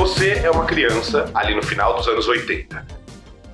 Você é uma criança ali no final dos anos 80.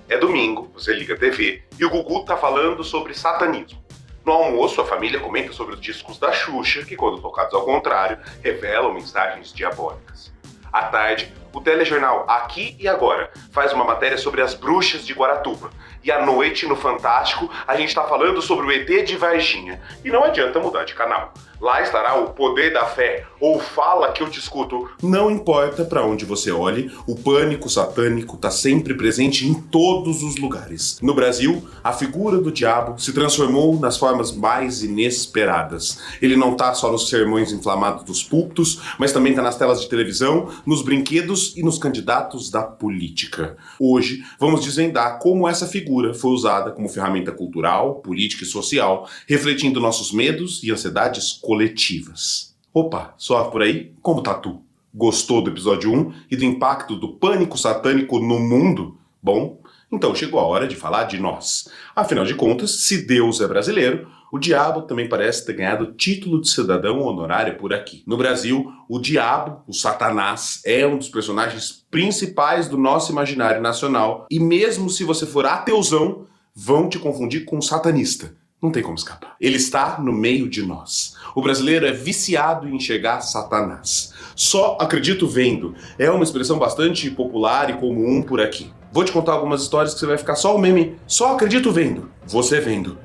É domingo, você liga a TV e o Gugu tá falando sobre satanismo. No almoço, a família comenta sobre os discos da Xuxa, que quando tocados ao contrário, revelam mensagens diabólicas. À tarde, o telejornal Aqui e Agora faz uma matéria sobre as bruxas de Guaratuba. E à noite, no Fantástico, a gente tá falando sobre o ET de Varginha. E não adianta mudar de canal. Lá estará o Poder da Fé, ou Fala que eu te escuto. Não importa para onde você olhe, o pânico satânico está sempre presente em todos os lugares. No Brasil, a figura do diabo se transformou nas formas mais inesperadas. Ele não está só nos sermões inflamados dos púlpitos, mas também está nas telas de televisão, nos brinquedos e nos candidatos da política. Hoje, vamos desvendar como essa figura foi usada como ferramenta cultural, política e social, refletindo nossos medos e ansiedades coletivas. Opa, só por aí? Como tá tu? Gostou do episódio 1 e do impacto do pânico satânico no mundo? Bom, então chegou a hora de falar de nós. Afinal de contas, se Deus é brasileiro, o diabo também parece ter ganhado título de cidadão honorário por aqui. No Brasil, o diabo, o Satanás, é um dos personagens principais do nosso imaginário nacional e mesmo se você for ateuzão, vão te confundir com um satanista. Não tem como escapar. Ele está no meio de nós. O brasileiro é viciado em enxergar Satanás. Só acredito vendo. É uma expressão bastante popular e comum por aqui. Vou te contar algumas histórias que você vai ficar só o meme. Só acredito vendo. Você vendo.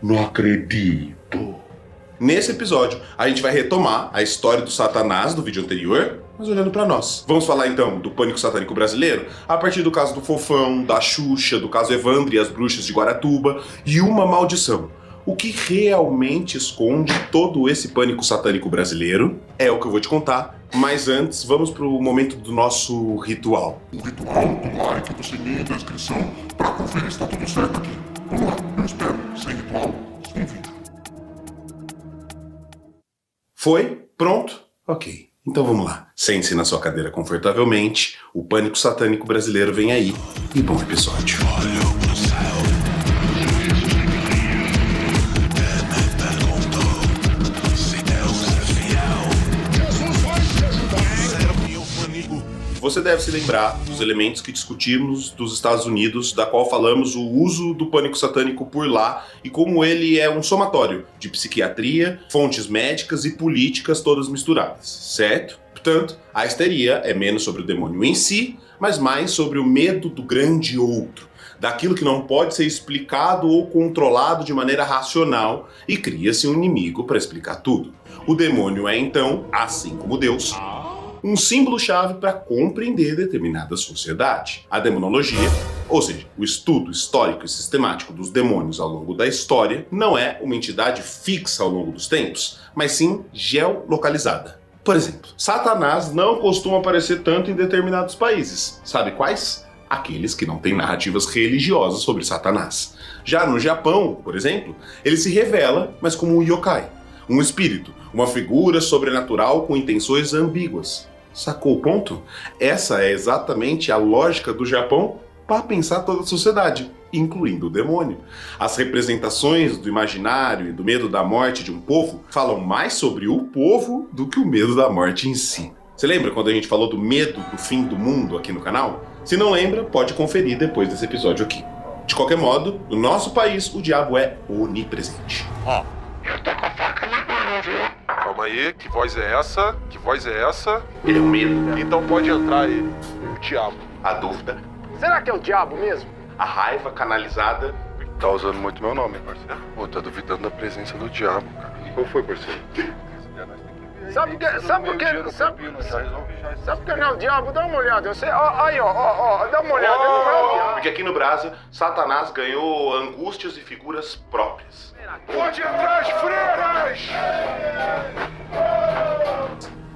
Não acredito. Nesse episódio, a gente vai retomar a história do Satanás do vídeo anterior, mas olhando pra nós. Vamos falar então do pânico satânico brasileiro, a partir do caso do Fofão, da Xuxa, do caso Evandro e as bruxas de Guaratuba, e uma maldição. O que realmente esconde todo esse pânico satânico brasileiro é o que eu vou te contar, mas antes vamos pro momento do nosso ritual. O ritual do like, do sininho, da inscrição, pra conferir se tá tudo certo aqui. Vamos lá, eu espero, sem ritual, sem vídeo. Foi? Pronto? Ok. Então vamos lá. Sente-se na sua cadeira confortavelmente. O pânico satânico brasileiro vem aí. E bom episódio. Olha pro céu. Se Deus é fiel, Jesus vai te ajudar. Meu pânico. Você deve se lembrar dos elementos que discutimos dos Estados Unidos, da qual falamos o uso do pânico satânico por lá e como ele é um somatório de psiquiatria, fontes médicas e políticas todas misturadas, certo? Portanto, a histeria é menos sobre o demônio em si, mas mais sobre o medo do grande outro, daquilo que não pode ser explicado ou controlado de maneira racional e cria-se um inimigo para explicar tudo. O demônio é então, assim como Deus, um símbolo-chave para compreender determinada sociedade. A demonologia, ou seja, o estudo histórico e sistemático dos demônios ao longo da história, não é uma entidade fixa ao longo dos tempos, mas sim geolocalizada. Por exemplo, Satanás não costuma aparecer tanto em determinados países. Sabe quais? Aqueles que não têm narrativas religiosas sobre Satanás. Já no Japão, por exemplo, ele se revela, mas como um yokai, um espírito, uma figura sobrenatural com intenções ambíguas. Sacou o ponto? Essa é exatamente a lógica do Japão para pensar toda a sociedade, incluindo o demônio. As representações do imaginário e do medo da morte de um povo falam mais sobre o povo do que o medo da morte em si. Você lembra quando a gente falou do medo do fim do mundo aqui no canal? Se não lembra, pode conferir depois desse episódio aqui. De qualquer modo, no nosso país, o diabo é onipresente. Eu tô com a faca na mão, viu? Calma aí, que voz é essa? Que voz é essa? Ele é o medo, Então pode entrar ele, o diabo. a dúvida, Será que é o diabo mesmo? a raiva canalizada. Tá usando muito meu nome, parceiro. Pô, tá duvidando da presença do diabo, cara. Qual foi, parceiro? Sabe por que não é o diabo? Dá uma olhada. Você, aí, ó, dá uma olhada. Não é o diabo. Porque aqui no Brasil, Satanás ganhou angústias e figuras próprias. Pode entrar as freiras!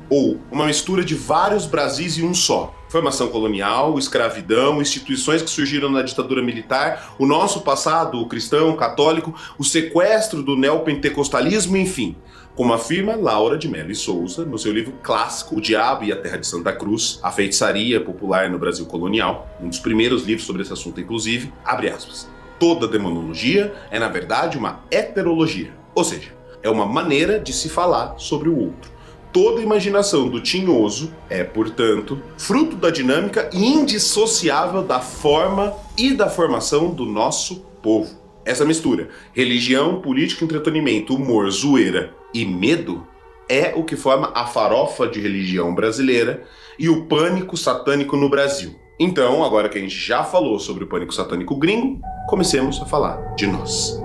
Ou uma mistura de vários Brasis em um só. Formação colonial, escravidão, instituições que surgiram na ditadura militar, o nosso passado cristão, católico, o sequestro do neopentecostalismo, enfim. Como afirma Laura de Mello e Souza no seu livro clássico O Diabo e a Terra de Santa Cruz, a feitiçaria popular no Brasil colonial, um dos primeiros livros sobre esse assunto inclusive, abre aspas. Toda demonologia é na verdade uma heterologia, ou seja, é uma maneira de se falar sobre o outro. Toda a imaginação do tinhoso é, portanto, fruto da dinâmica indissociável da forma e da formação do nosso povo. Essa mistura, religião, política, entretenimento, humor, zoeira e medo, é o que forma a farofa de religião brasileira e o pânico satânico no Brasil. Então, agora que a gente já falou sobre o pânico satânico gringo, comecemos a falar de nós.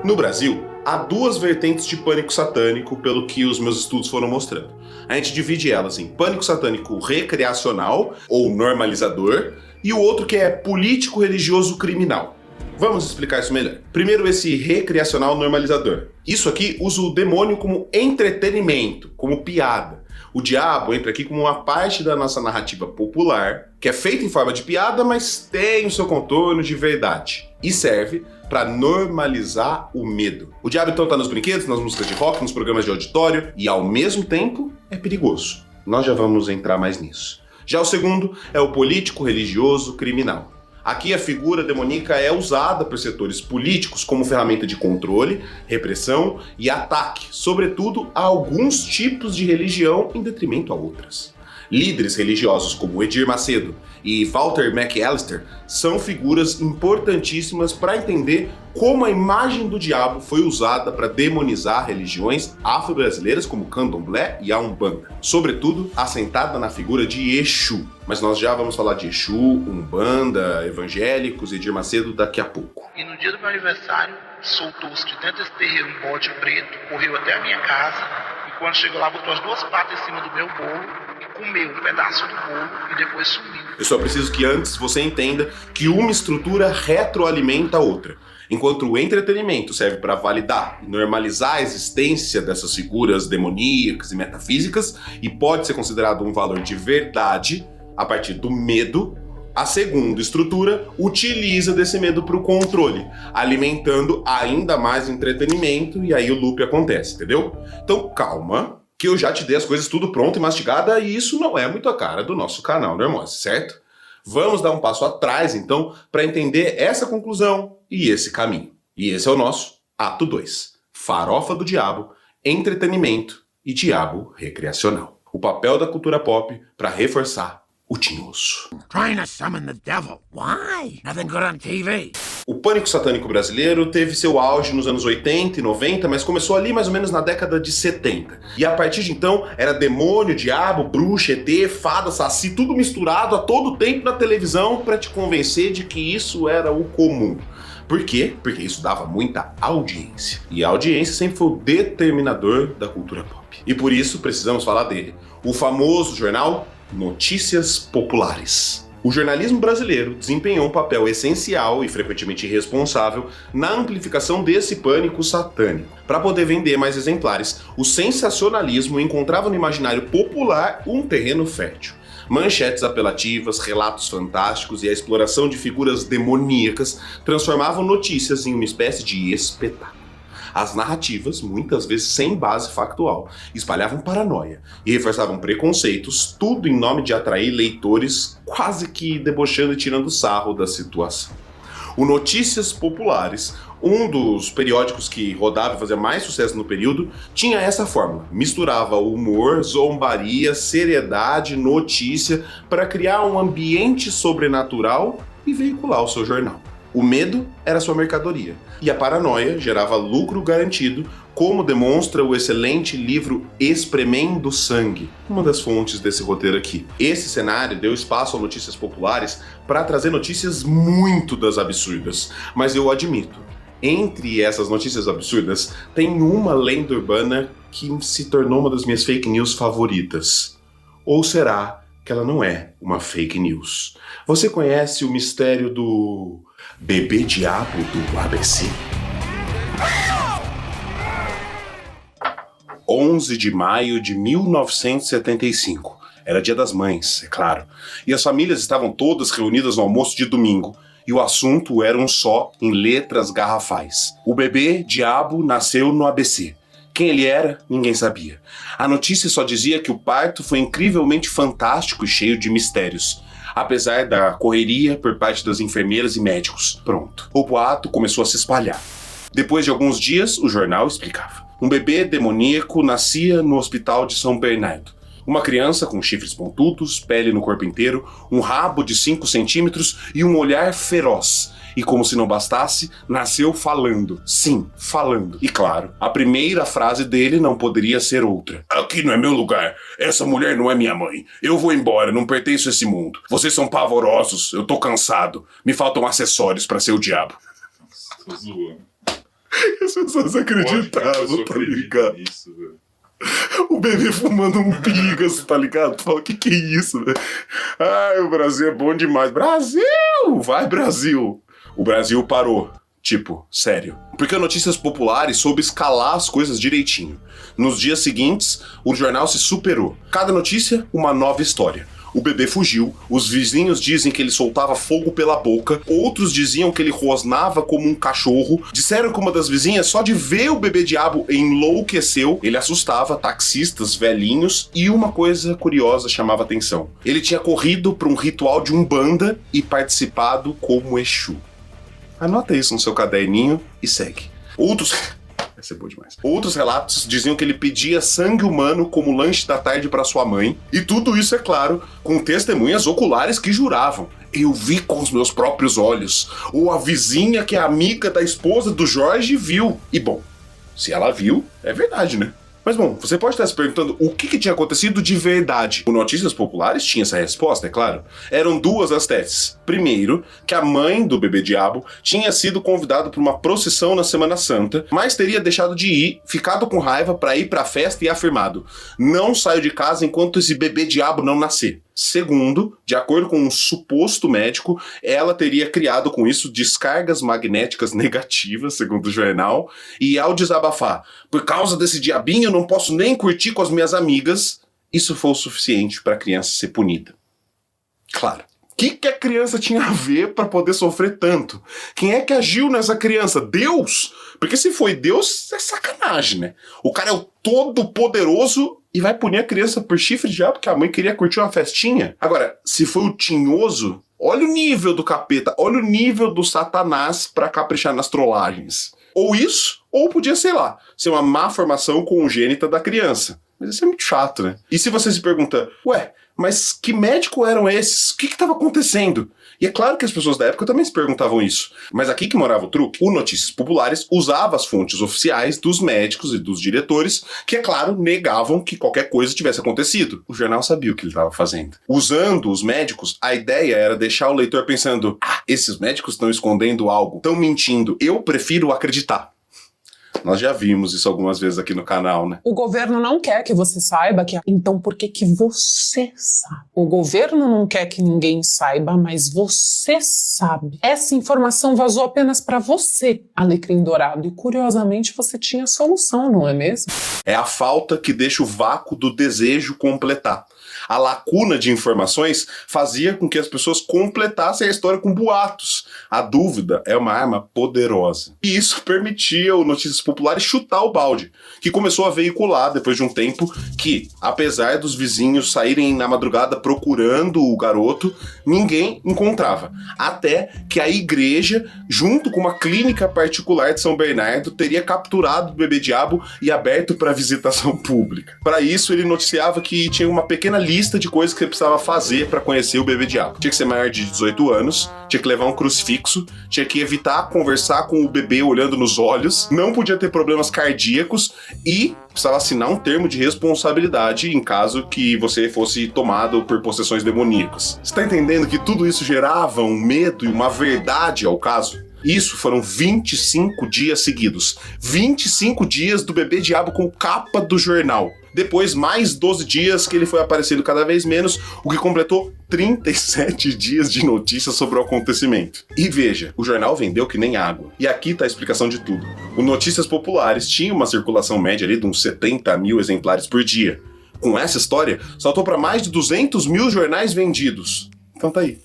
No Brasil, há duas vertentes de pânico satânico, pelo que os meus estudos foram mostrando. A gente divide elas em pânico satânico recreacional, ou normalizador, e o outro que é político-religioso criminal. Vamos explicar isso melhor. Primeiro, esse recreacional normalizador. Isso aqui usa o demônio como entretenimento, como piada. O diabo entra aqui como uma parte da nossa narrativa popular, que é feita em forma de piada, mas tem o seu contorno de verdade. E serve para normalizar o medo. O diabo então tá nos brinquedos, nas músicas de rock, nos programas de auditório e ao mesmo tempo é perigoso. Nós já vamos entrar mais nisso. Já o segundo é o político religioso criminal. Aqui a figura demoníaca é usada por setores políticos como ferramenta de controle, repressão e ataque, sobretudo a alguns tipos de religião em detrimento a outras. Líderes religiosos como Edir Macedo e Walter McAllister são figuras importantíssimas para entender como a imagem do diabo foi usada para demonizar religiões afro-brasileiras como Candomblé e a Umbanda, sobretudo assentada na figura de Exu. Mas nós já vamos falar de Exu, Umbanda, evangélicos e Edir Macedo daqui a pouco. E no dia do meu aniversário, soltou-se de dentro desse terreiro um bode preto, correu até a minha casa e quando chegou lá botou as duas patas em cima do meu bolo, comeu um pedaço do bolo e depois sumiu. Eu só preciso que antes você entenda que uma estrutura retroalimenta a outra. Enquanto o entretenimento serve para validar e normalizar a existência dessas figuras demoníacas e metafísicas e pode ser considerado um valor de verdade a partir do medo, a segunda estrutura utiliza desse medo para o controle, alimentando ainda mais entretenimento e aí o loop acontece, entendeu? Então calma, que eu já te dei as coisas tudo pronto e mastigada e isso não é muito a cara do nosso canal Normose, certo? Vamos dar um passo atrás, então, para entender essa conclusão e esse caminho. E esse é o nosso Ato 2. Farofa do Diabo, Entretenimento e Diabo Recreacional. O papel da cultura pop para reforçar o tinhoso. Trying to summon the devil. Why? Nothing good on TV. O pânico satânico brasileiro teve seu auge nos anos 80 e 90, mas começou ali mais ou menos na década de 70. E a partir de então, era demônio, diabo, bruxa, ET, fada, saci, tudo misturado a todo tempo na televisão para te convencer de que isso era o comum. Por quê? Porque isso dava muita audiência. E a audiência sempre foi o determinador da cultura pop. E por isso precisamos falar dele. O famoso jornal Notícias Populares. O jornalismo brasileiro desempenhou um papel essencial e frequentemente irresponsável na amplificação desse pânico satânico. Para poder vender mais exemplares, o sensacionalismo encontrava no imaginário popular um terreno fértil. Manchetes apelativas, relatos fantásticos e a exploração de figuras demoníacas transformavam notícias em uma espécie de espetáculo. As narrativas, muitas vezes sem base factual, espalhavam paranoia e reforçavam preconceitos, tudo em nome de atrair leitores, quase que debochando e tirando sarro da situação. O Notícias Populares, um dos periódicos que rodava e fazia mais sucesso no período, tinha essa fórmula. Misturava humor, zombaria, seriedade, notícia para criar um ambiente sobrenatural e veicular o seu jornal. O medo era sua mercadoria, e a paranoia gerava lucro garantido, como demonstra o excelente livro Espremendo Sangue, uma das fontes desse roteiro aqui. Esse cenário deu espaço a Notícias Populares para trazer notícias muito das absurdas, mas eu admito, entre essas notícias absurdas, tem uma lenda urbana que se tornou uma das minhas fake news favoritas. Ou será que ela não é uma fake news? Você conhece o mistério do bebê diabo do ABC? 11 de maio de 1975. Era Dia das Mães, é claro. E as famílias estavam todas reunidas no almoço de domingo. E o assunto era um só, em letras garrafais. O bebê diabo nasceu no ABC. Quem ele era, ninguém sabia. A notícia só dizia que o parto foi incrivelmente fantástico e cheio de mistérios, apesar da correria por parte das enfermeiras e médicos. Pronto. O boato começou a se espalhar. Depois de alguns dias, o jornal explicava. Um bebê demoníaco nascia no hospital de São Bernardo. Uma criança com chifres pontudos, pele no corpo inteiro, um rabo de 5 centímetros e um olhar feroz. E como se não bastasse, nasceu falando. Sim, falando. E claro, a primeira frase dele não poderia ser outra. Aqui não é meu lugar. Essa mulher não é minha mãe. Eu vou embora, não pertenço a esse mundo. Vocês são pavorosos, eu tô cansado. Me faltam acessórios pra ser o diabo. Tô zoando. As pessoas acreditavam, tá ligado? Isso, velho. O bebê fumando um pigas, tá ligado? Tu fala, que é isso, velho? Ai, o Brasil é bom demais. Brasil! Vai, Brasil! O Brasil parou. Tipo, sério. Porque a Notícias Populares soube escalar as coisas direitinho. Nos dias seguintes, o jornal se superou. Cada notícia, uma nova história. O bebê fugiu, os vizinhos dizem que ele soltava fogo pela boca, outros diziam que ele rosnava como um cachorro, disseram que uma das vizinhas só de ver o bebê diabo enlouqueceu, ele assustava taxistas, velhinhos, e uma coisa curiosa chamava atenção. Ele tinha corrido para um ritual de Umbanda e participado como Exu. Anota isso no seu caderninho e segue. Vai ser bom demais. Outros relatos diziam que ele pedia sangue humano como lanche da tarde para sua mãe. E tudo isso, é claro, com testemunhas oculares que juravam. Eu vi com os meus próprios olhos. Ou a vizinha que é amiga da esposa do Jorge viu. E bom, se ela viu, é verdade, né? Mas bom, você pode estar se perguntando o que tinha acontecido de verdade. O Notícias Populares tinha essa resposta, é claro. Eram duas as teses. Primeiro, que a mãe do bebê diabo tinha sido convidada para uma procissão na Semana Santa, mas teria deixado de ir, ficado com raiva para ir para a festa e afirmado: não saio de casa enquanto esse bebê diabo não nascer. Segundo, de acordo com um suposto médico, ela teria criado com isso descargas magnéticas negativas, segundo o jornal, e ao desabafar, por causa desse diabinho eu não posso nem curtir com as minhas amigas, isso foi o suficiente para a criança ser punida. Claro. O que a criança tinha a ver para poder sofrer tanto? Quem é que agiu nessa criança? Deus? Porque se foi Deus, é sacanagem, né? O cara é o todo-poderoso e vai punir a criança por chifre de diabo porque a mãe queria curtir uma festinha. Agora, se foi o tinhoso, olha o nível do capeta, olha o nível do Satanás pra caprichar nas trollagens. Ou isso, ou podia, sei lá, ser uma má formação congênita da criança. Mas isso é muito chato, né? E se você se pergunta, ué, mas que médicos eram esses? O que estava acontecendo? E é claro que as pessoas da época também se perguntavam isso. Mas aqui que morava o truque, o Notícias Populares usava as fontes oficiais dos médicos e dos diretores, que, é claro, negavam que qualquer coisa tivesse acontecido. O jornal sabia o que ele estava fazendo. Usando os médicos, a ideia era deixar o leitor pensando: esses médicos estão escondendo algo, estão mentindo, eu prefiro acreditar. Nós já vimos isso algumas vezes aqui no canal, né? O governo não quer que você saiba que... Então por que você sabe? O governo não quer que ninguém saiba, mas você sabe. Essa informação vazou apenas para você, Alecrim Dourado. E curiosamente você tinha solução, não é mesmo? É a falta que deixa o vácuo do desejo completar. A lacuna de informações fazia com que as pessoas completassem a história com boatos. A dúvida é uma arma poderosa. E isso permitia o Notícias Populares chutar o balde, que começou a veicular depois de um tempo que, apesar dos vizinhos saírem na madrugada procurando o garoto, ninguém encontrava. Até que a igreja, junto com uma clínica particular de São Bernardo, teria capturado o bebê diabo e aberto para visitação pública. Para isso, ele noticiava que tinha uma pequena lista de coisas que você precisava fazer para conhecer o bebê diabo. Tinha que ser maior de 18 anos, tinha que levar um crucifixo, tinha que evitar conversar com o bebê olhando nos olhos, não podia ter problemas cardíacos e precisava assinar um termo de responsabilidade em caso que você fosse tomado por possessões demoníacas. Você tá entendendo que tudo isso gerava um medo e uma verdade ao caso? Isso foram 25 dias seguidos. 25 dias do bebê diabo com capa do jornal. Depois, mais 12 dias que ele foi aparecendo cada vez menos, o que completou 37 dias de notícias sobre o acontecimento. E veja, o jornal vendeu que nem água. E aqui tá a explicação de tudo. O Notícias Populares tinha uma circulação média ali de uns 70 mil exemplares por dia. Com essa história, saltou para mais de 200 mil jornais vendidos. Então tá aí.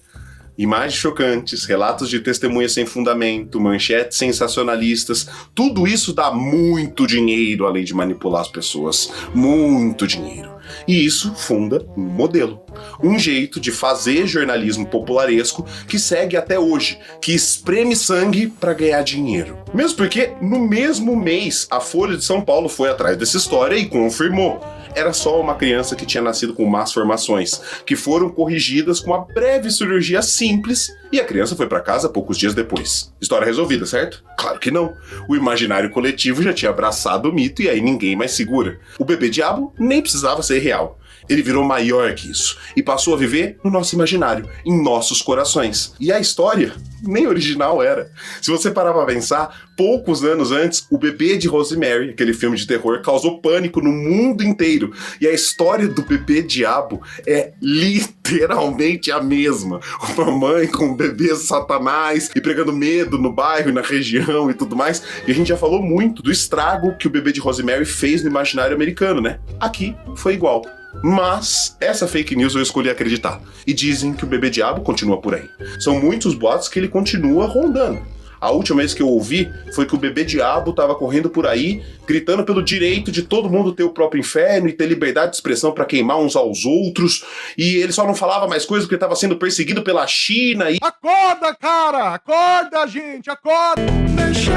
Imagens chocantes, relatos de testemunhas sem fundamento, manchetes sensacionalistas, tudo isso dá muito dinheiro além de manipular as pessoas. Muito dinheiro. E isso funda um modelo. Um jeito de fazer jornalismo popularesco que segue até hoje, que espreme sangue para ganhar dinheiro. Mesmo porque, no mesmo mês, a Folha de São Paulo foi atrás dessa história e confirmou. Era só uma criança que tinha nascido com más formações, que foram corrigidas com uma breve cirurgia simples e a criança foi para casa poucos dias depois. História resolvida, certo? Claro que não. O imaginário coletivo já tinha abraçado o mito e aí ninguém mais segura. O bebê diabo nem precisava ser real. Ele virou maior que isso e passou a viver no nosso imaginário, em nossos corações. E a história nem original era. Se você parar pra pensar, poucos anos antes, o bebê de Rosemary, aquele filme de terror, causou pânico no mundo inteiro. E a história do bebê diabo é literalmente a mesma. Uma mãe com um bebê satanás e pregando medo no bairro e na região e tudo mais. E a gente já falou muito do estrago que o bebê de Rosemary fez no imaginário americano, né? Aqui foi igual. Mas essa fake news eu escolhi acreditar. E dizem que o bebê diabo continua por aí. São muitos boatos que ele continua rondando. A última vez que eu ouvi foi que o bebê diabo estava correndo por aí, gritando pelo direito de todo mundo ter o próprio inferno e ter liberdade de expressão para queimar uns aos outros. E ele só não falava mais coisas porque estava sendo perseguido pela China e... Acorda, cara! Acorda, gente! Acorda! Deixa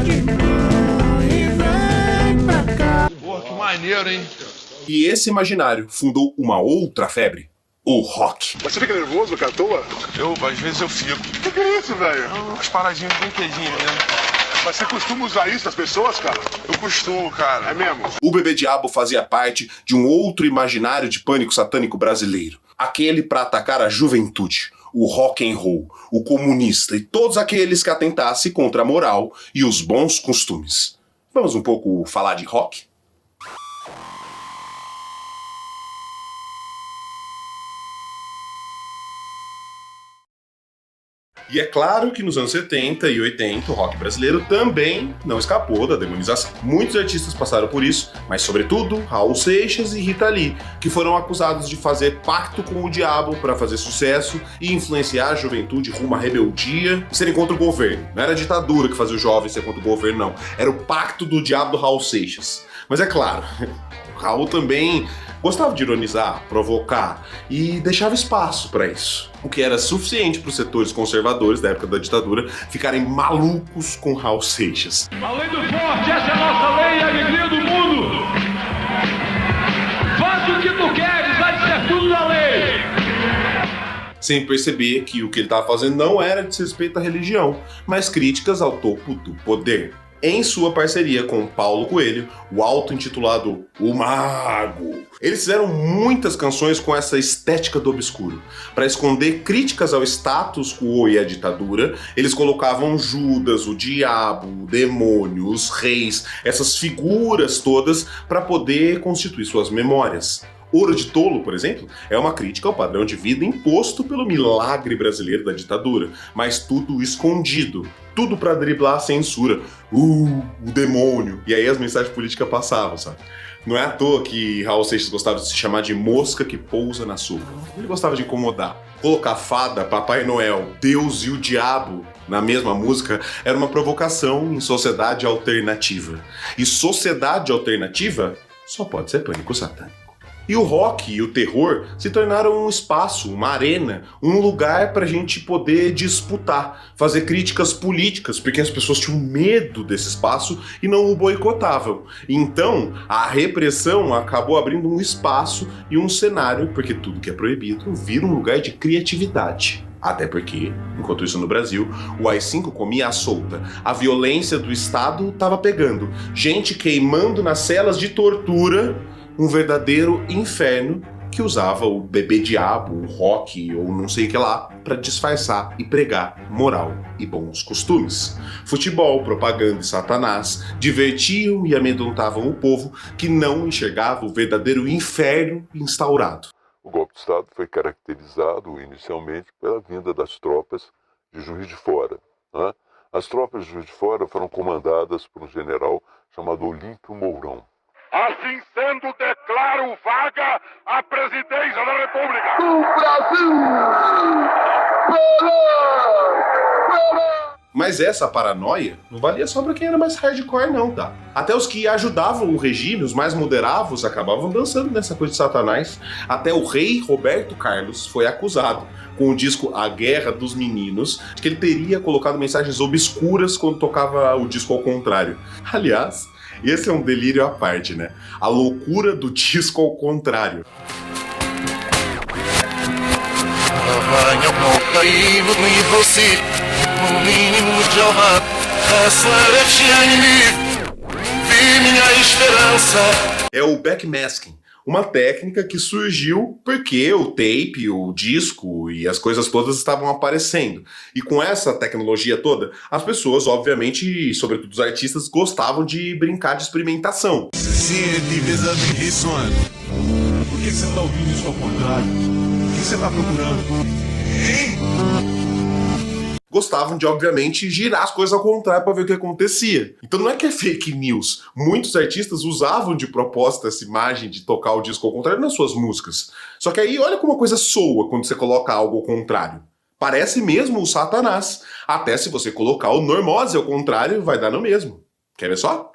de mão e vem pra cá. Porra, que maneiro, hein? E esse imaginário fundou uma outra febre, o rock. Você fica nervoso, cara, à toa? Às vezes eu fico. O que é isso, velho? Umas paradinhas de brinquedinho, né? Mas você costuma usar isso nas pessoas, cara? Eu costumo, cara. É mesmo? O bebê diabo fazia parte de um outro imaginário de pânico satânico brasileiro. Aquele para atacar a juventude, o rock and roll, o comunista e todos aqueles que atentassem contra a moral e os bons costumes. Vamos um pouco falar de rock? E é claro que nos anos 70 e 80 o rock brasileiro também não escapou da demonização. Muitos artistas passaram por isso, mas sobretudo Raul Seixas e Rita Lee, que foram acusados de fazer pacto com o diabo para fazer sucesso e influenciar a juventude rumo à rebeldia e serem contra o governo. Não era a ditadura que fazia o jovem ser contra o governo, não. Era o pacto do diabo do Raul Seixas. Mas é claro, o Raul também gostava de ironizar, provocar e deixava espaço para isso. O que era suficiente para os setores conservadores da época da ditadura ficarem malucos com Raul Seixas. A lei do forte, essa é a nossa lei, a alegria do mundo. Faz o que tu queres, vai ser tudo da lei. Sem perceber que o que ele estava fazendo não era desrespeito à religião, mas críticas ao topo do poder. Em sua parceria com Paulo Coelho, o auto-intitulado O Mago. Eles fizeram muitas canções com essa estética do obscuro. Para esconder críticas ao status quo e à ditadura, eles colocavam Judas, o diabo, o demônio, os reis, essas figuras todas para poder constituir suas memórias. Ouro de Tolo, por exemplo, é uma crítica ao padrão de vida imposto pelo milagre brasileiro da ditadura, mas tudo escondido. Tudo pra driblar a censura. O demônio. E aí as mensagens políticas passavam, sabe? Não é à toa que Raul Seixas gostava de se chamar de mosca que pousa na sopa. Ele gostava de incomodar. Colocar fada, Papai Noel, Deus e o diabo na mesma música era uma provocação em sociedade alternativa. E sociedade alternativa só pode ser pânico satânico. E o rock e o terror se tornaram um espaço, uma arena, um lugar pra gente poder disputar, fazer críticas políticas, porque as pessoas tinham medo desse espaço e não o boicotavam. Então, a repressão acabou abrindo um espaço e um cenário, porque tudo que é proibido vira um lugar de criatividade. Até porque, enquanto isso no Brasil, o AI-5 comia à solta. A violência do Estado estava pegando. Gente queimando nas celas de tortura, um verdadeiro inferno que usava o bebê diabo, o rock ou não sei o que lá para disfarçar e pregar moral e bons costumes. Futebol, propaganda e satanás divertiam e amedrontavam o povo que não enxergava o verdadeiro inferno instaurado. O golpe de Estado foi caracterizado inicialmente pela vinda das tropas de Juiz de Fora. Né? As tropas de Juiz de Fora foram comandadas por um general chamado Olímpio Mourão. Assim sendo, declaro vaga a presidência da República Do Brasil! Mas essa paranoia não valia só pra quem era mais hardcore não, tá? Até os que ajudavam o regime, os mais moderados, acabavam dançando nessa coisa de Satanás. Até o rei Roberto Carlos foi acusado, com o disco A Guerra dos Meninos, de que ele teria colocado mensagens obscuras quando tocava o disco ao contrário. Aliás, esse é um delírio à parte, né? A loucura do disco ao contrário. É o backmasking, uma técnica que surgiu porque o tape, o disco e as coisas todas estavam aparecendo. E com essa tecnologia toda, as pessoas, obviamente, sobretudo os artistas, gostavam de brincar de experimentação. Por que você tá ouvindo isso ao contrário? O que você tá procurando? Gostavam de, obviamente, girar as coisas ao contrário para ver o que acontecia. Então não é que é fake news. Muitos artistas usavam de propósito essa imagem de tocar o disco ao contrário nas suas músicas. Só que aí olha como a coisa soa quando você coloca algo ao contrário. Parece mesmo o Satanás. Até se você colocar o Normose ao contrário, vai dar no mesmo. Quer ver só?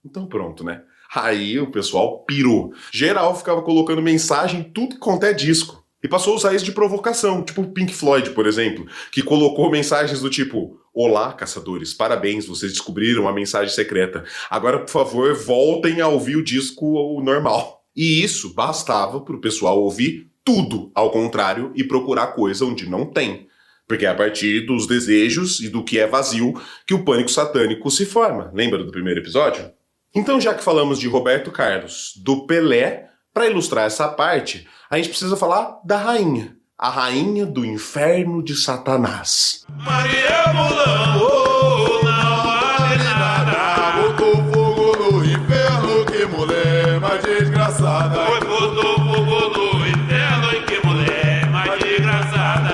Então pronto, né? Aí o pessoal pirou. Geral ficava colocando mensagem em tudo quanto é disco. E passou a usar isso de provocação, tipo o Pink Floyd, por exemplo, que colocou mensagens do tipo: olá, caçadores, parabéns, vocês descobriram a mensagem secreta. Agora, por favor, voltem a ouvir o disco normal. E isso bastava pro pessoal ouvir tudo ao contrário e procurar coisa onde não tem. Porque é a partir dos desejos e do que é vazio que o pânico satânico se forma. Lembra do primeiro episódio? Então, já que falamos de Roberto Carlos, do Pelé, para ilustrar essa parte, a gente precisa falar da rainha. A rainha do inferno de Satanás. Maria Mulão, não vale nada. Botou fogo no inferno, que mulher mais desgraçada. Botou fogo no inferno, e que mulher mais desgraçada.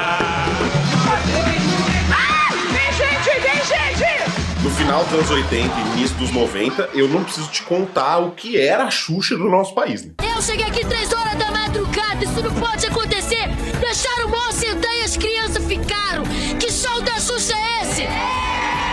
Vem gente! No final dos anos 80 e início dos 90, eu não preciso te contar o que era a Xuxa do nosso país, né? Eu cheguei aqui 3 horas da madrugada, isso não pode acontecer! Deixaram o maior sentar e as crianças ficaram! Que show da Xuxa é esse?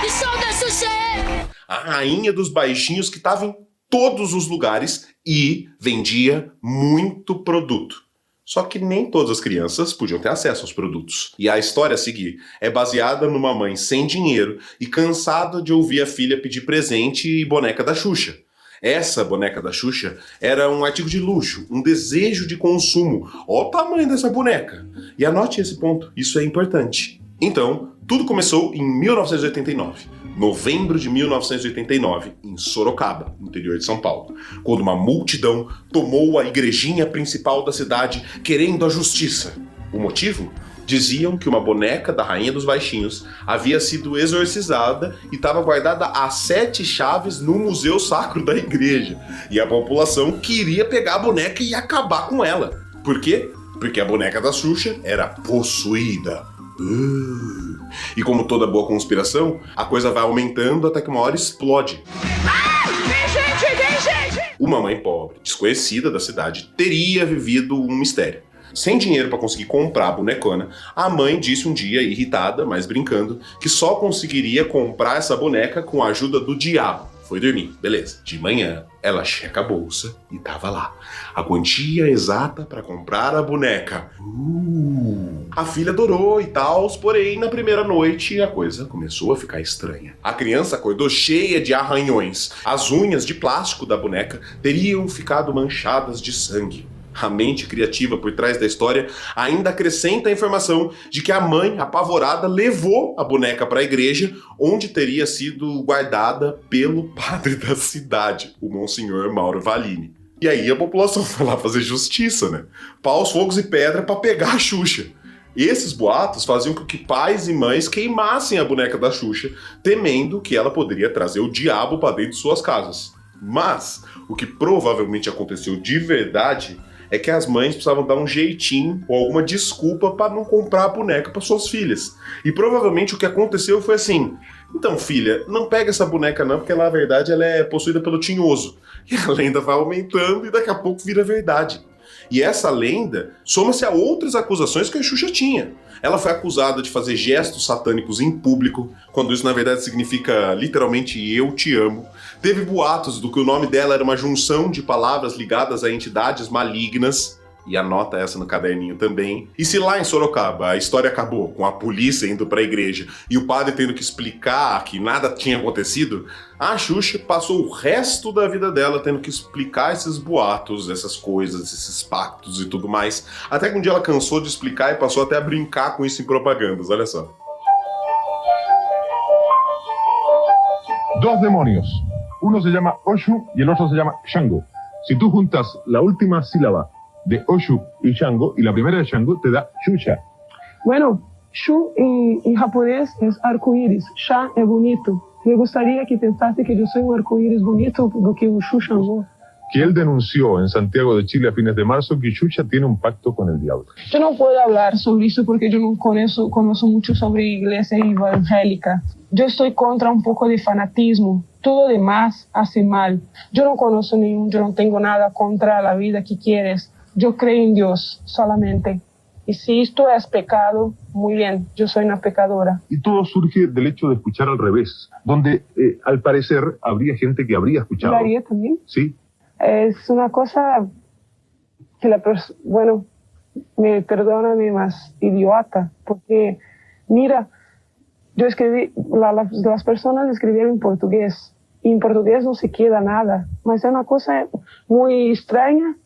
Que show da Xuxa é? A rainha dos baixinhos que estava em todos os lugares e vendia muito produto. Só que nem todas as crianças podiam ter acesso aos produtos. E a história a seguir é baseada numa mãe sem dinheiro e cansada de ouvir a filha pedir presente e boneca da Xuxa. Essa boneca da Xuxa era um artigo de luxo, um desejo de consumo. Olha o tamanho dessa boneca. E anote esse ponto, isso é importante. Então, tudo começou em 1989, novembro de 1989, em Sorocaba, no interior de São Paulo, quando uma multidão tomou a igrejinha principal da cidade querendo a justiça. O motivo? Diziam que uma boneca da Rainha dos Baixinhos havia sido exorcizada e estava guardada a 7 chaves no Museu Sacro da igreja. E a população queria pegar a boneca e acabar com ela. Por quê? Porque a boneca da Xuxa era possuída. E como toda boa conspiração, a coisa vai aumentando até que uma hora explode. Vem gente! Uma mãe pobre, desconhecida da cidade, teria vivido um mistério. Sem dinheiro para conseguir comprar a bonecona, a mãe disse um dia, irritada, mas brincando, que só conseguiria comprar essa boneca com a ajuda do diabo. Foi dormir, beleza. De manhã, ela checa a bolsa e tava lá. A quantia exata para comprar a boneca. A filha adorou e tal, porém, na primeira noite, a coisa começou a ficar estranha. A criança acordou cheia de arranhões. As unhas de plástico da boneca teriam ficado manchadas de sangue. A mente criativa por trás da história ainda acrescenta a informação de que a mãe, apavorada, levou a boneca para a igreja, onde teria sido guardada pelo padre da cidade, o Monsenhor Mauro Valini. E aí a população foi lá fazer justiça, né? Paus, fogos e pedra para pegar a Xuxa. Esses boatos faziam com que pais e mães queimassem a boneca da Xuxa, temendo que ela poderia trazer o diabo para dentro de suas casas. Mas o que provavelmente aconteceu de verdade é que as mães precisavam dar um jeitinho ou alguma desculpa para não comprar a boneca para suas filhas. E provavelmente o que aconteceu foi assim: então filha, não pega essa boneca não, porque na verdade ela é possuída pelo tinhoso. E a lenda vai aumentando e daqui a pouco vira verdade. E essa lenda soma-se a outras acusações que a Xuxa tinha. Ela foi acusada de fazer gestos satânicos em público, quando isso na verdade significa literalmente eu te amo. Teve boatos do que o nome dela era uma junção de palavras ligadas a entidades malignas, e anota essa no caderninho também. E se lá em Sorocaba a história acabou com a polícia indo pra igreja e o padre tendo que explicar que nada tinha acontecido, a Xuxa passou o resto da vida dela tendo que explicar esses boatos, essas coisas, esses pactos e tudo mais, até que um dia ela cansou de explicar e passou até a brincar com isso em propagandas, olha só. Dos demonios. Uno se llama Oshu y el otro se llama Shango. Si tú juntas la última sílaba de Oshu y Shango, y la primera de Shango te da Xuxa. Bueno, Shu en japonés es arco-íris, Sha es bonito. Me gustaría que pensaste que yo soy un arco-íris bonito do que un Shu Shango. Que él denunció en Santiago de Chile a fines de marzo que Xuxa tiene un pacto con el diablo. Yo no puedo hablar sobre eso porque yo no conozco mucho sobre iglesia evangélica. Yo estoy contra un poco de fanatismo. Todo demás hace mal. Yo no conozco yo no tengo nada contra la vida que quieres. Yo creo en Dios solamente. Y si esto es pecado, muy bien, yo soy una pecadora. Y todo surge del hecho de escuchar al revés, donde al parecer habría gente que habría escuchado. ¿Lo haría también? Sí. Es una cosa que bueno, perdóname, más idiota, porque mira, yo escribí, las personas escribieron en portugués, y en portugués no se queda nada, pero es una cosa muy extraña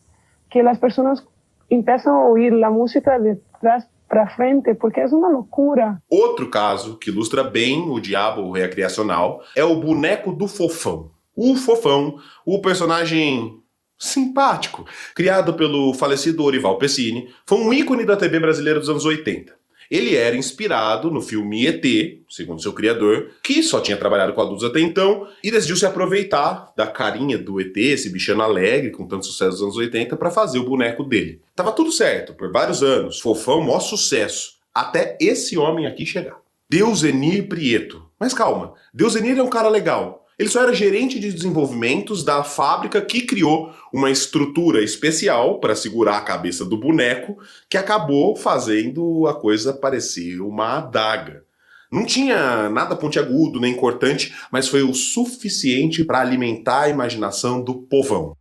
que las personas empiezan a oír la música de trás para frente, porque é uma loucura. Outro caso que ilustra bem o diabo recreacional é o boneco do Fofão. O Fofão, o personagem simpático, criado pelo falecido Orival Pessini, foi um ícone da TV brasileira dos anos 80. Ele era inspirado no filme ET, segundo seu criador, que só tinha trabalhado com adultos até então, e decidiu se aproveitar da carinha do ET, esse bichano alegre, com tanto sucesso dos anos 80, para fazer o boneco dele. Tava tudo certo, por vários anos, Fofão, maior sucesso, até esse homem aqui chegar. Deusenir Prieto. Mas calma, Deusenir é um cara legal. Ele só era gerente de desenvolvimentos da fábrica que criou uma estrutura especial para segurar a cabeça do boneco, que acabou fazendo a coisa parecer uma adaga. Não tinha nada pontiagudo nem cortante, mas foi o suficiente para alimentar a imaginação do povão.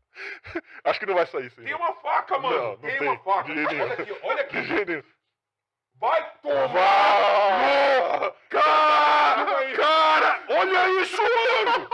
Acho que não vai sair isso aí. Tem uma faca, mano. Tem uma faca. Olha aqui. Vai tomar! Cara! Olha isso, mano!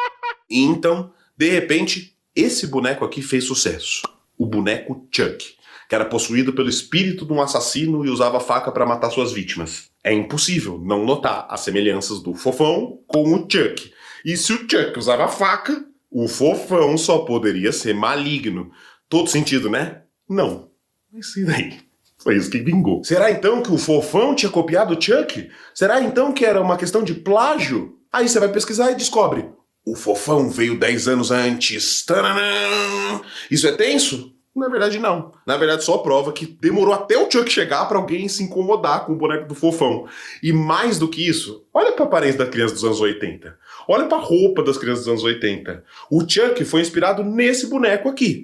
Então, de repente, esse boneco aqui fez sucesso. O boneco Chuck, que era possuído pelo espírito de um assassino e usava faca para matar suas vítimas. É impossível não notar as semelhanças do Fofão com o Chuck. E se o Chuck usava faca, o Fofão só poderia ser maligno. Todo sentido, né? Não. Mas e daí? Foi isso que vingou. Será então que o Fofão tinha copiado o Chuck? Será então que era uma questão de plágio? Aí você vai pesquisar e descobre. O Fofão veio 10 anos antes. Taranã! Isso é tenso? Na verdade não. Na verdade só prova que demorou até o Chuck chegar pra alguém se incomodar com o boneco do Fofão. E mais do que isso, olha pra aparência da criança dos anos 80. Olha pra roupa das crianças dos anos 80. O Chuck foi inspirado nesse boneco aqui.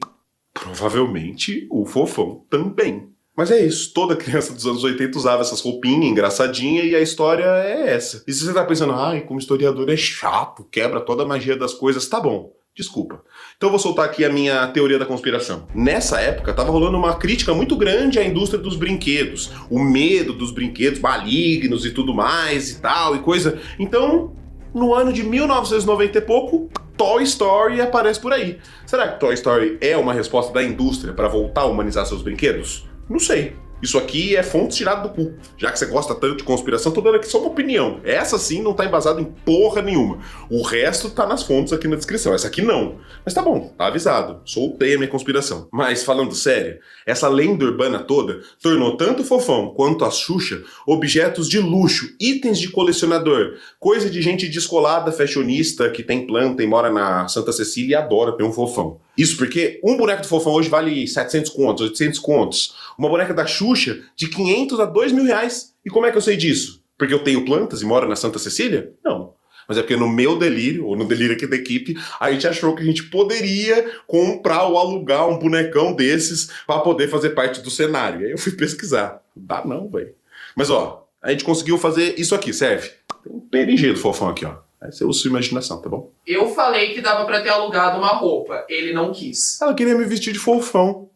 Provavelmente o Fofão também. Mas é isso, toda criança dos anos 80 usava essas roupinhas engraçadinhas e a história é essa. E se você tá pensando, ai, como historiador é chato, quebra toda a magia das coisas, tá bom, desculpa. Então eu vou soltar aqui a minha teoria da conspiração. Nessa época tava rolando uma crítica muito grande à indústria dos brinquedos, o medo dos brinquedos malignos e tudo mais e tal e coisa. Então, no ano de 1990 e pouco, Toy Story aparece por aí. Será que Toy Story é uma resposta da indústria para voltar a humanizar seus brinquedos? Não sei. Isso aqui é fonte tirada do cu. Já que você gosta tanto de conspiração, tô dando aqui só uma opinião. Essa sim não tá embasada em porra nenhuma. O resto tá nas fontes aqui na descrição. Essa aqui não. Mas tá bom, tá avisado. Soltei a minha conspiração. Mas falando sério, essa lenda urbana toda tornou tanto o Fofão quanto a Xuxa objetos de luxo, itens de colecionador, coisa de gente descolada, fashionista, que tem planta e mora na Santa Cecília e adora ter um Fofão. Isso porque um boneco do Fofão hoje vale 700 contos, 800 contos. Uma boneca da Xuxa de 500 a 2.000 reais. E como é que eu sei disso? Porque eu tenho plantas e moro na Santa Cecília? Não. Mas é porque no meu delírio, ou no delírio aqui da equipe, a gente achou que a gente poderia comprar ou alugar um bonecão desses pra poder fazer parte do cenário. E aí eu fui pesquisar. Dá não, velho. Mas ó, a gente conseguiu fazer isso aqui, serve? Tem um PNG do fofão aqui, ó. Aí você usa sua imaginação, tá bom? Eu falei que dava pra ter alugado uma roupa. Ele não quis. Ela queria me vestir de fofão.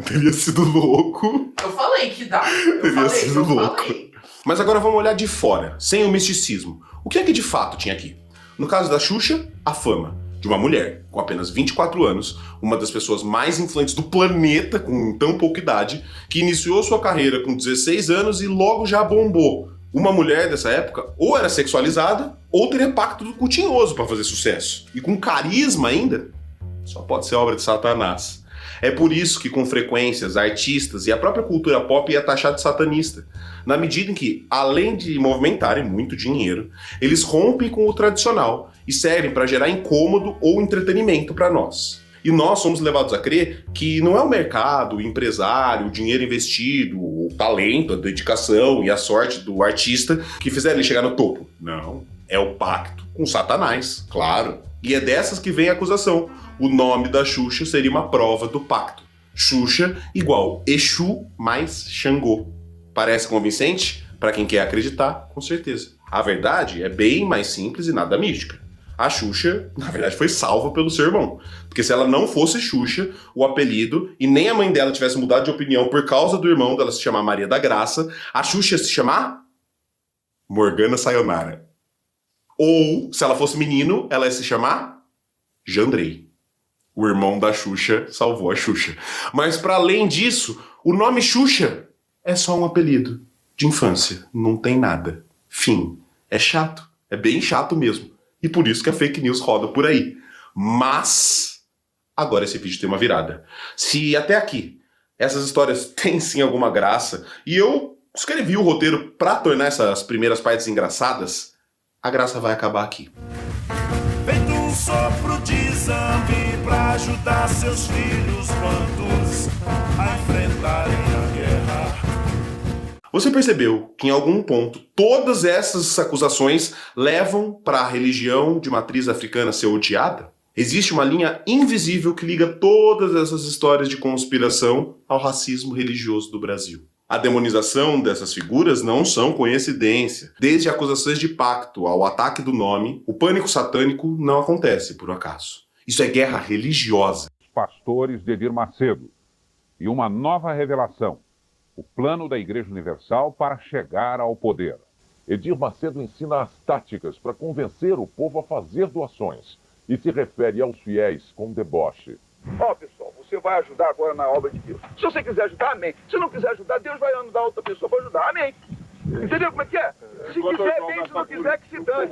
Teria sido louco. Eu falei que dá. Teria sido louco. Mas agora vamos olhar de fora, sem o misticismo. O que é que de fato tinha aqui? No caso da Xuxa, a fama de uma mulher com apenas 24 anos, uma das pessoas mais influentes do planeta com tão pouca idade, que iniciou sua carreira com 16 anos e logo já bombou. Uma mulher dessa época ou era sexualizada ou teria pacto do Coutinhoso para fazer sucesso. E com carisma ainda, só pode ser obra de Satanás. É por isso que, com frequência, artistas e a própria cultura pop ia taxar de satanista, na medida em que, além de movimentarem muito dinheiro, eles rompem com o tradicional e servem para gerar incômodo ou entretenimento para nós. E nós somos levados a crer que não é o mercado, o empresário, o dinheiro investido, o talento, a dedicação e a sorte do artista que fizeram ele chegar no topo. Não, é o pacto com Satanás, claro. E é dessas que vem a acusação. O nome da Xuxa seria uma prova do pacto. Xuxa igual Exu mais Xangô. Parece convincente? Para quem quer acreditar, com certeza. A verdade é bem mais simples e nada mística. A Xuxa, na verdade, foi salva pelo seu irmão. Porque se ela não fosse Xuxa, o apelido, e nem a mãe dela tivesse mudado de opinião por causa do irmão dela se chamar Maria da Graça, a Xuxa ia se chamar Morgana Sayonara. Ou, se ela fosse menino, ela ia se chamar Jandrei. O irmão da Xuxa salvou a Xuxa. Mas para além disso, o nome Xuxa é só um apelido de infância. Não tem nada. Fim. É chato. É bem chato mesmo. E por isso que a fake news roda por aí. Mas agora esse vídeo tem uma virada. Se até aqui essas histórias têm sim alguma graça, e eu escrevi o roteiro para tornar essas primeiras partes engraçadas, a graça vai acabar aqui. Feito um sopro de Zambi pra ajudar seus filhos quantos a enfrentarem a guerra. Você percebeu que em algum ponto todas essas acusações levam para a religião de matriz africana ser odiada? Existe uma linha invisível que liga todas essas histórias de conspiração ao racismo religioso do Brasil. A demonização dessas figuras não são coincidência. Desde acusações de pacto ao ataque do nome, o pânico satânico não acontece por acaso. Isso é guerra religiosa. Pastores de Edir Macedo e uma nova revelação. O plano da Igreja Universal para chegar ao poder. Edir Macedo ensina as táticas para convencer o povo a fazer doações e se refere aos fiéis com deboche. Pessoal, você vai ajudar agora na obra de Deus. Se você quiser ajudar, amém. Se não quiser ajudar, Deus vai ajudar outra pessoa para ajudar, amém. Entendeu como é que é? Se quiser, bem, se não quiser, que se dane.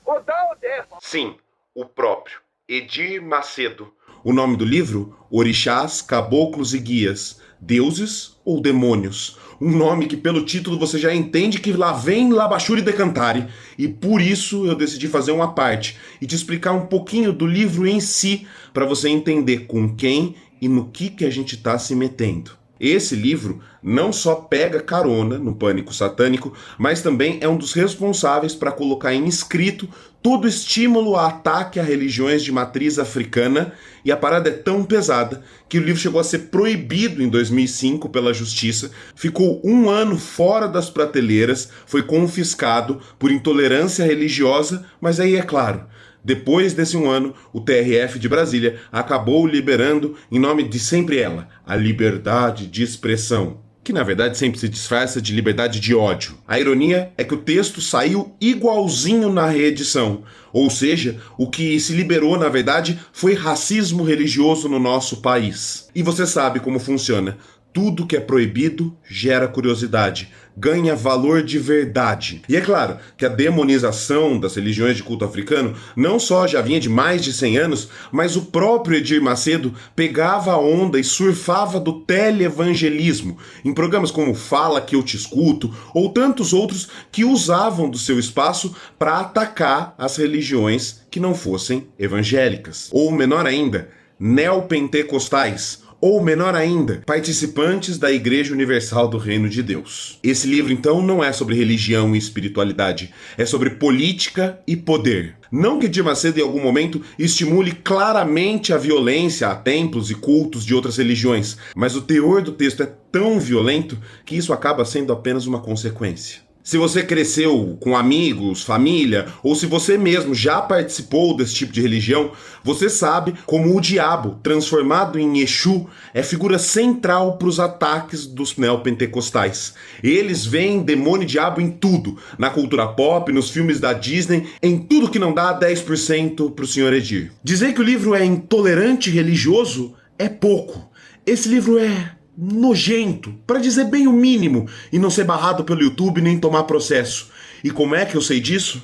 Ou dá ou desce. Sim, o próprio Edir Macedo. O nome do livro? Orixás, Caboclos e Guias. Deuses ou demônios? Um nome que pelo título você já entende que lá vem Labachuri Decantare. E por isso eu decidi fazer uma parte e te explicar um pouquinho do livro em si, para você entender com quem e no que a gente está se metendo. Esse livro não só pega carona no pânico satânico, mas também é um dos responsáveis para colocar em escrito todo estímulo a ataque a religiões de matriz africana, e a parada é tão pesada que o livro chegou a ser proibido em 2005 pela justiça, ficou 1 ano fora das prateleiras, foi confiscado por intolerância religiosa, mas aí é claro, depois desse 1 ano, o TRF de Brasília acabou liberando, em nome de sempre ela, a liberdade de expressão, que na verdade sempre se disfarça de liberdade de ódio. A ironia é que o texto saiu igualzinho na reedição, ou seja, o que se liberou na verdade foi racismo religioso no nosso país. E você sabe como funciona. Tudo que é proibido gera curiosidade, ganha valor de verdade. E é claro que a demonização das religiões de culto africano não só já vinha de mais de 100 anos, mas o próprio Edir Macedo pegava a onda e surfava do televangelismo, em programas como Fala Que Eu Te Escuto, ou tantos outros que usavam do seu espaço para atacar as religiões que não fossem evangélicas. Ou menor ainda, neopentecostais, ou menor ainda, participantes da Igreja Universal do Reino de Deus. Esse livro, então, não é sobre religião e espiritualidade, é sobre política e poder. Não que Edir Macedo, em algum momento, estimule claramente a violência a templos e cultos de outras religiões, mas o teor do texto é tão violento que isso acaba sendo apenas uma consequência. Se você cresceu com amigos, família, ou se você mesmo já participou desse tipo de religião, você sabe como o diabo, transformado em Exu, é figura central para os ataques dos neopentecostais. Eles veem demônio e diabo em tudo, na cultura pop, nos filmes da Disney, em tudo que não dá 10% para o Sr. Edir. Dizer que o livro é intolerante e religioso é pouco. Esse livro é nojento, para dizer bem o mínimo, e não ser barrado pelo YouTube nem tomar processo. E como é que eu sei disso?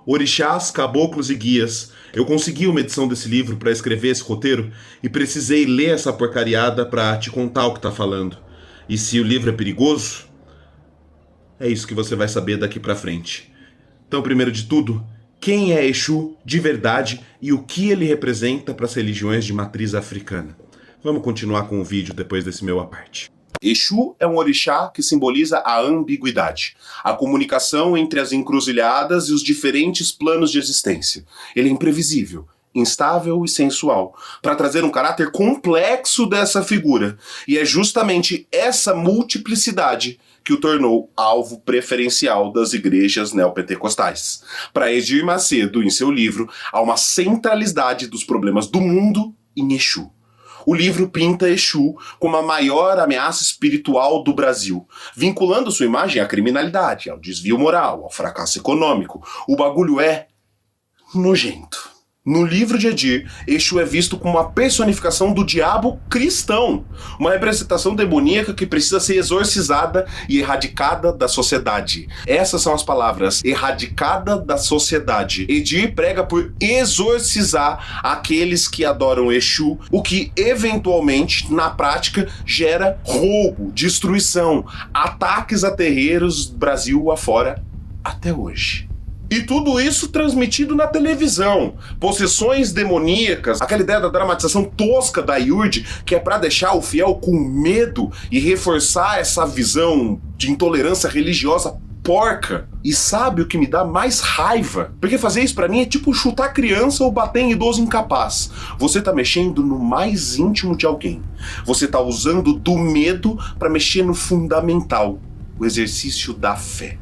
Orixás, caboclos e guias. Eu consegui uma edição desse livro para escrever esse roteiro e precisei ler essa porcariada para te contar o que tá falando. E se o livro é perigoso, é isso que você vai saber daqui pra frente. Então, primeiro de tudo, quem é Exu de verdade e o que ele representa para as religiões de matriz africana? Vamos continuar com o vídeo depois desse meu à parte. Exu é um orixá que simboliza a ambiguidade, a comunicação entre as encruzilhadas e os diferentes planos de existência. Ele é imprevisível, instável e sensual, para trazer um caráter complexo dessa figura. E é justamente essa multiplicidade que o tornou alvo preferencial das igrejas neopentecostais. Para Edir Macedo, em seu livro, há uma centralidade dos problemas do mundo em Exu. O livro pinta Exu como a maior ameaça espiritual do Brasil, vinculando sua imagem à criminalidade, ao desvio moral, ao fracasso econômico. O bagulho é nojento. No livro de Edir, Exu é visto como uma personificação do diabo cristão, uma representação demoníaca que precisa ser exorcizada e erradicada da sociedade. Essas são as palavras, erradicada da sociedade. Edir prega por exorcizar aqueles que adoram Exu, o que eventualmente, na prática, gera roubo, destruição, ataques a terreiros Brasil afora até hoje. E tudo isso transmitido na televisão. Possessões demoníacas, aquela ideia da dramatização tosca da Yurd, que é pra deixar o fiel com medo e reforçar essa visão de intolerância religiosa porca. E sabe o que me dá mais raiva? Porque fazer isso pra mim é tipo chutar criança ou bater em idoso incapaz. Você tá mexendo no mais íntimo de alguém. Você tá usando do medo pra mexer no fundamental, o exercício da fé,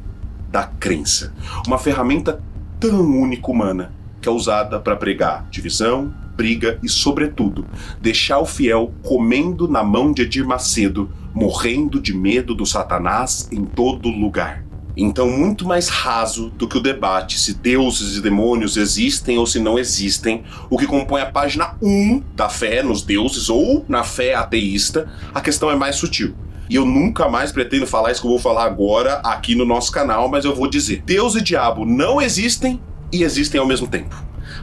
da crença. Uma ferramenta tão única humana que é usada para pregar divisão, briga e, sobretudo, deixar o fiel comendo na mão de Edir Macedo, morrendo de medo do Satanás em todo lugar. Então, muito mais raso do que o debate se deuses e demônios existem ou se não existem, o que compõe a página 1 da fé nos deuses ou na fé ateísta, a questão é mais sutil. E eu nunca mais pretendo falar isso que eu vou falar agora aqui no nosso canal, mas eu vou dizer. Deus e diabo não existem e existem ao mesmo tempo.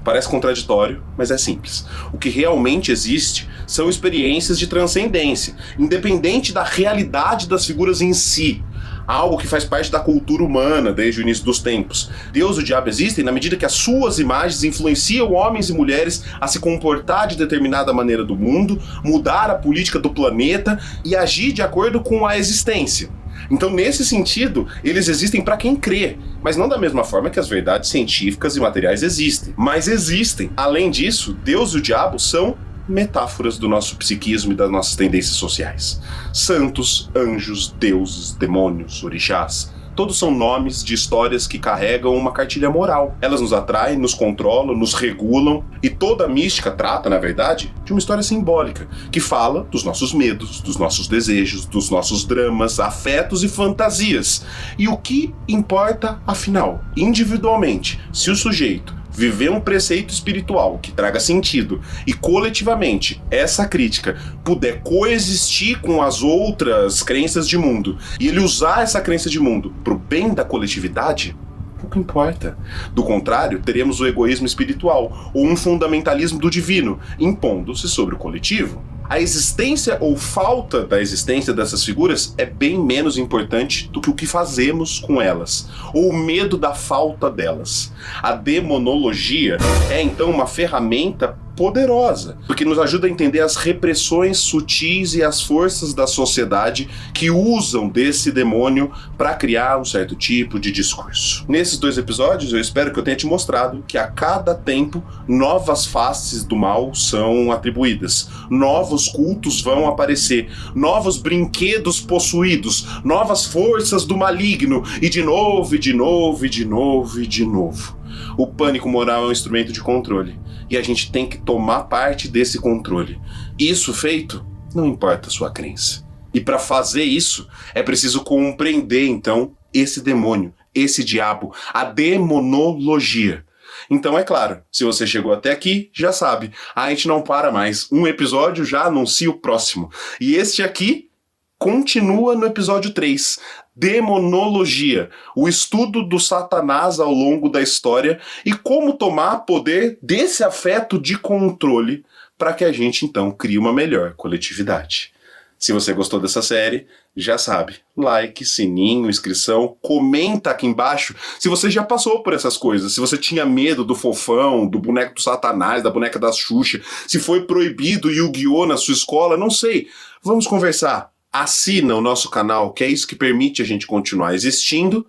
Parece contraditório, mas é simples. O que realmente existe são experiências de transcendência, independente da realidade das figuras em si. Algo que faz parte da cultura humana desde o início dos tempos. Deus e o diabo existem na medida que as suas imagens influenciam homens e mulheres a se comportar de determinada maneira do mundo, mudar a política do planeta e agir de acordo com a existência. Então, nesse sentido, eles existem para quem crê, mas não da mesma forma que as verdades científicas e materiais existem. Mas existem. Além disso, Deus e o diabo são metáforas do nosso psiquismo e das nossas tendências sociais. Santos, anjos, deuses, demônios, orixás, todos são nomes de histórias que carregam uma cartilha moral. Elas nos atraem, nos controlam, nos regulam, e toda a mística trata, na verdade, de uma história simbólica, que fala dos nossos medos, dos nossos desejos, dos nossos dramas, afetos e fantasias. E o que importa, afinal, individualmente, se o sujeito viver um preceito espiritual que traga sentido e coletivamente essa crítica puder coexistir com as outras crenças de mundo e ele usar essa crença de mundo pro bem da coletividade, pouco importa. Do contrário, teremos o egoísmo espiritual ou um fundamentalismo do divino impondo-se sobre o coletivo. A existência ou falta da existência dessas figuras é bem menos importante do que o que fazemos com elas, ou o medo da falta delas. A demonologia é então uma ferramenta poderosa, porque nos ajuda a entender as repressões sutis e as forças da sociedade que usam desse demônio para criar um certo tipo de discurso. Nesses 2 episódios, eu espero que eu tenha te mostrado que a cada tempo novas faces do mal são atribuídas, novos cultos vão aparecer, novos brinquedos possuídos, novas forças do maligno, e de novo, e de novo, e de novo, e de novo. O pânico moral é um instrumento de controle, e a gente tem que tomar parte desse controle. Isso feito, não importa a sua crença. E para fazer isso, é preciso compreender, então, esse demônio, esse diabo, a demonologia. Então, é claro, se você chegou até aqui, já sabe, a gente não para mais. Um episódio já anuncia o próximo. E este aqui continua no episódio 3, Demonologia, o estudo do Satanás ao longo da história e como tomar poder desse afeto de controle para que a gente então crie uma melhor coletividade. Se você gostou dessa série, já sabe, like, sininho, inscrição, comenta aqui embaixo se você já passou por essas coisas, se você tinha medo do fofão, do boneco do Satanás, da boneca da Xuxa, se foi proibido Yu-Gi-Oh! Na sua escola, não sei. Vamos conversar. Assina o nosso canal, que é isso que permite a gente continuar existindo,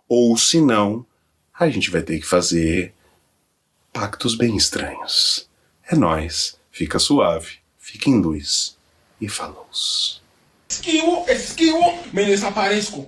ou se não, a gente vai ter que fazer pactos bem estranhos. É nóis, fica suave, fica em luz e falou. Esquivo, me desaparezco.